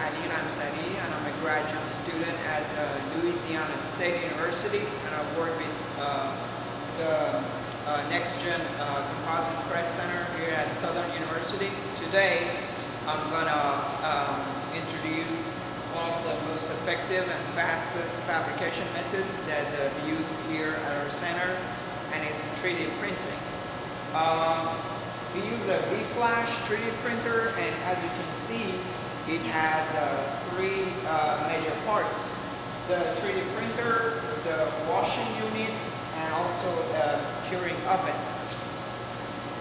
and I'm a graduate student at Louisiana State University, and I work with the NextGen Composite Crest Center here at Southern University. Today, I'm gonna introduce one of the most effective and fastest fabrication methods that we use here at our center, and it's 3D printing. Um, we use a V-Flash 3D printer, and as you can see, it has three major parts: the 3D printer, the washing unit, and also a curing oven.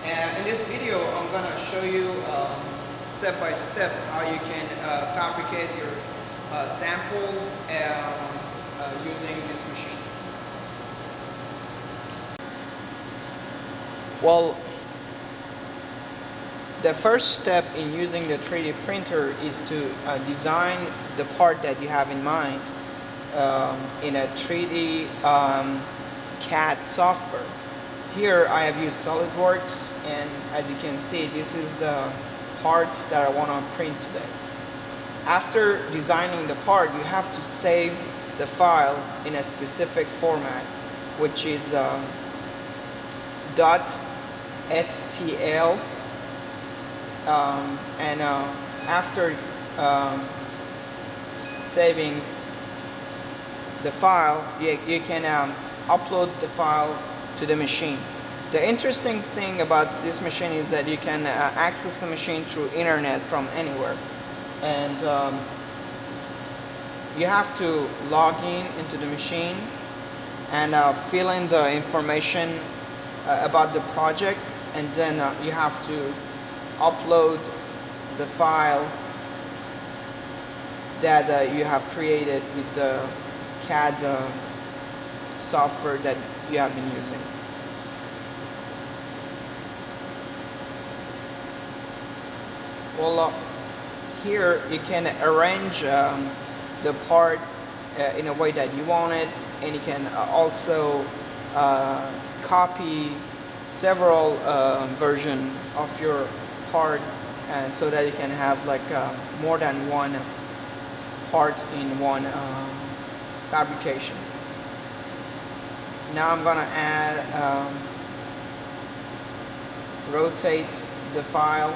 And in this video, I'm going to show you step by step how you can fabricate your samples using this machine. Well, the first step in using the 3D printer is to design the part that you have in mind in a 3D CAD software. Here I have used SolidWorks, and as you can see, this is the part that I want to print today. After designing the part, you have to save the file in a specific format, which is .stl, and after saving the file, you can upload the file to the machine. The interesting thing about this machine is that you can access the machine through internet from anywhere, and you have to log in into the machine and fill in the information about the project, and then you have to upload the file that you have created with the CAD software that you have been using. Well, here you can arrange the part in a way that you want it, and you can also copy several versions of your part, so that you can have like more than one part in one fabrication. Now I'm gonna add rotate the file,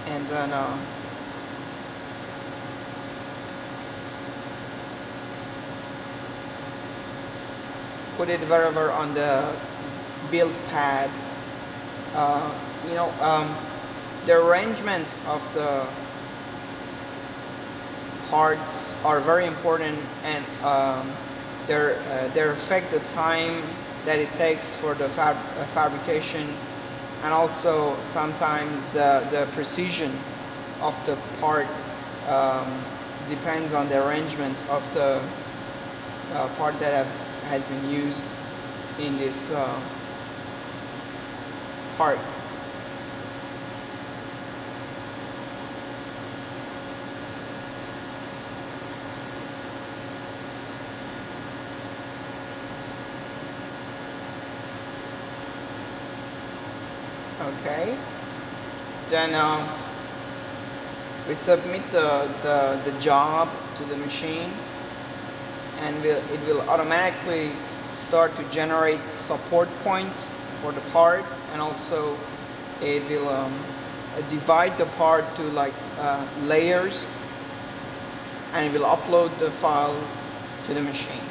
and then put it wherever on the build pad. Uh, you know, the arrangement of the parts are very important, and they affect the time that it takes for the fabrication, and also sometimes the precision of the part um, depends on the arrangement of the part that has been used in this part. Okay, then we submit the job to the machine, and it will automatically start to generate support points for the part, and also it will divide the part to like layers, and it will upload the file to the machine.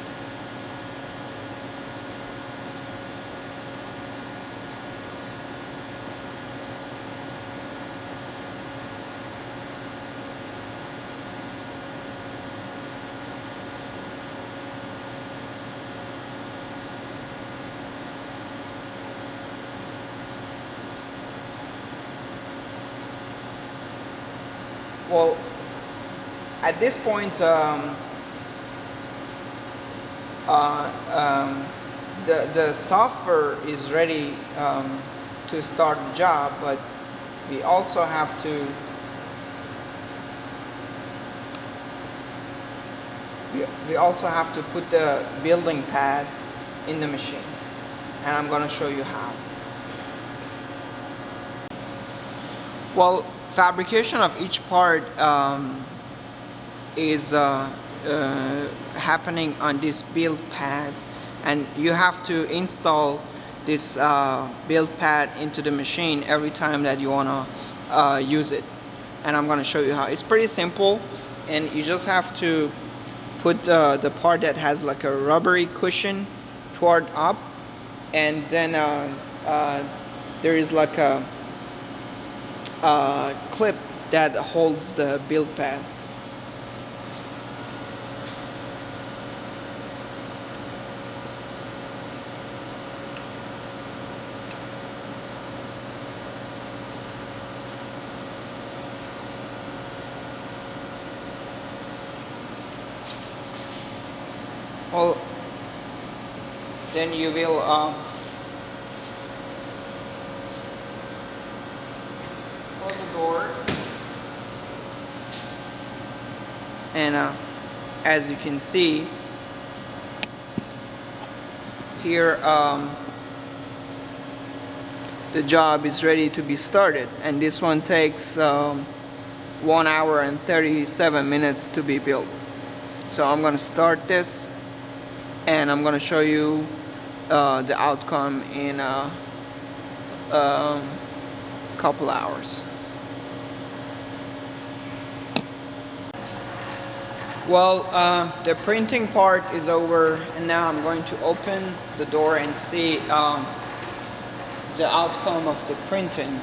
Well, at this point, uh, um, the software is ready to start the job, but we also have to we also have to put the building pad in the machine, and I'm gonna show you how. Well, fabrication of each part is happening on this build pad, and you have to install this build pad into the machine every time that you want to use it, and I'm going to show you how. It's pretty simple, and you just have to put the part that has like a rubbery cushion toward up, and then there is like a clip that holds the build pad. Well, then you will close the door, and as you can see here, the job is ready to be started, and this one takes 1 hour and 37 minutes to be built. So I'm going to start this, and I'm going to show you the outcome in a couple hours. Well, the printing part is over, and now I'm going to open the door and see the outcome of the printing.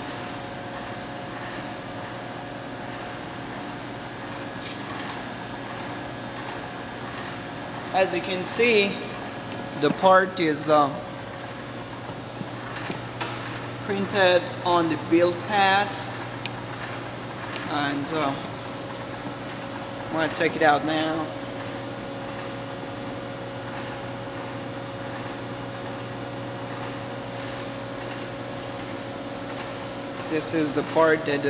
As you can see, the part is printed on the build pad, and I'm going to take it out now. This is the part that,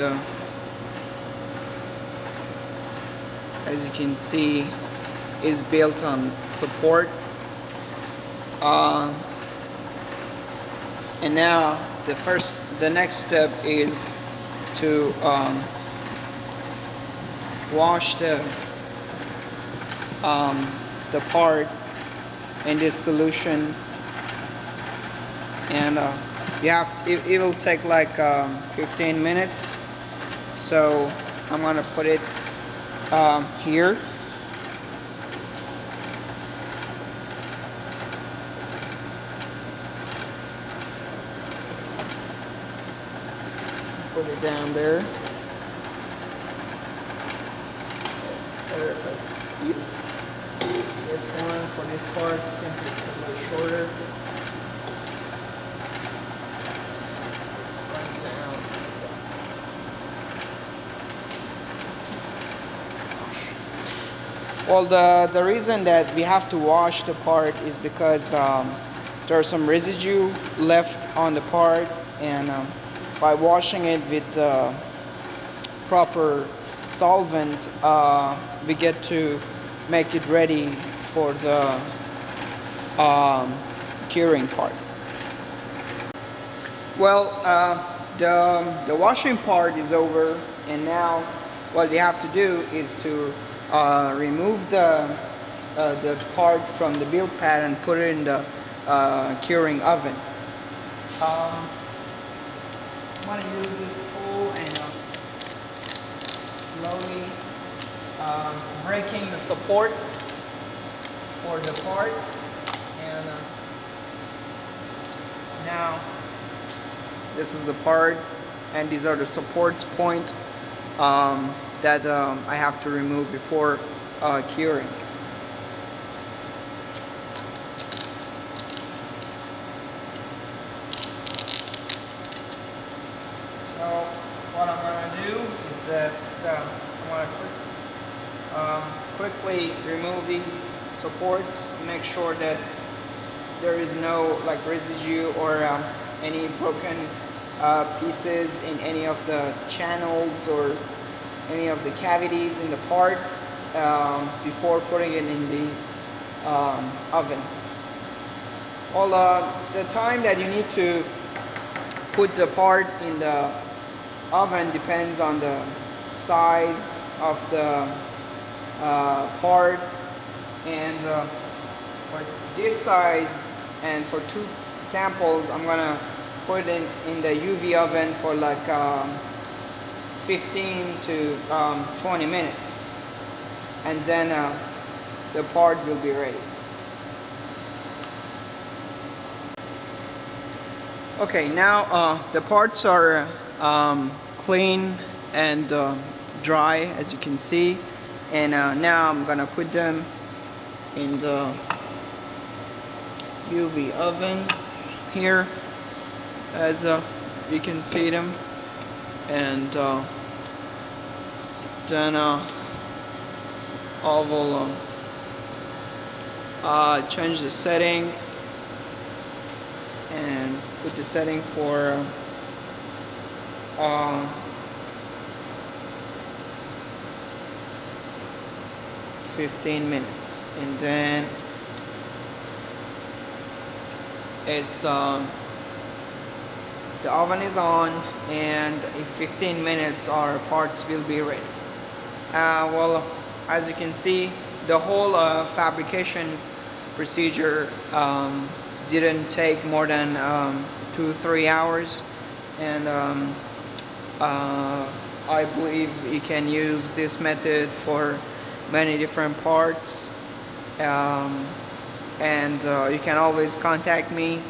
as you can see, is built on support. And now the next step is to wash the part in this solution, and it will take like 15 minutes. So I'm gonna put it here. Put it down there. It's better if I use this one for this part since it's a little shorter. It's going down. Well, the reason that we have to wash the part is because there's some residue left on the part, and by washing it with proper solvent, we get to make it ready for the curing part. Well, the washing part is over, and now what we have to do is to remove the part from the build pad and put it in the curing oven. I'm going to use this tool and slowly breaking the supports for the part, and now this is the part, and these are the supports point that I have to remove before curing. So what I'm going to do is this. I'm going to quickly remove these supports, make sure that there is no like residue or any broken pieces in any of the channels or any of the cavities in the part. before putting it in the oven. Well, the time that you need to put the part in the oven depends on the size of the part, and for this size and for two samples I'm gonna put it in the UV oven for like 15 to 20 minutes, and then the part will be ready. Okay, now the parts are clean and dry, as you can see, and now I'm gonna put them in the UV oven here, as you can see them, and then I will change the setting and put the setting for 15 minutes, and then it's the oven is on, and in 15 minutes our parts will be ready. Well, as you can see, the whole fabrication procedure didn't take more than 2-3 hours, and I believe you can use this method for many different parts, and you can always contact me,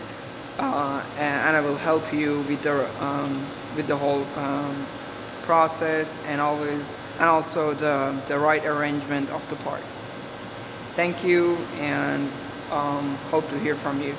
and I will help you with the whole process, and also the right arrangement of the part. Thank you, and hope to hear from you.